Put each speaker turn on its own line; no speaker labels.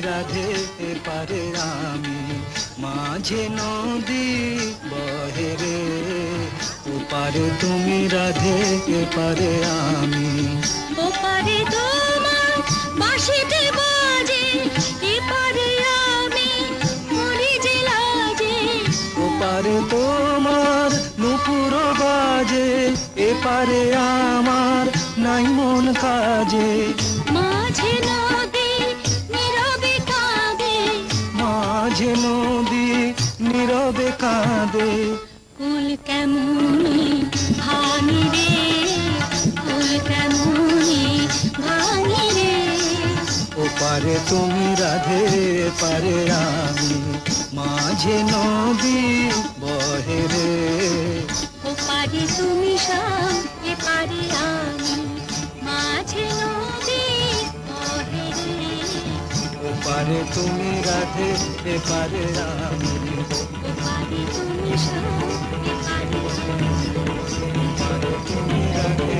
রাধে এপারে আমি, মাঝে নদী বহে রে, ওপারে তুমি রাধে এপারে আমি।
ওপারে তোমার বাঁশিতে বাজে, এপারে আমি মরি যে লাজে।
ওপারে তোমার নুপুর বাজে, এপারে আমার নাই মন কাজে।
মাঝে নদী নীরবে কাঁদে,
মাঝে নদী নীরবে কাঁদে।
কুল কেমনি ভাঙি রে, কুল কেমনি ভাঙি রে।
ওপারে তুমি রাধে এপারে আমি, মাঝে নদী বহে রে।
ওপারে তুমি শাম, এপারে আমি, মাঝে নদী বহে রে।
ওপারে তুমি রাধে এপারে আমি,
ওপারে তুমি শাম, এপারে আমি।
ওপারে তুমি রাধে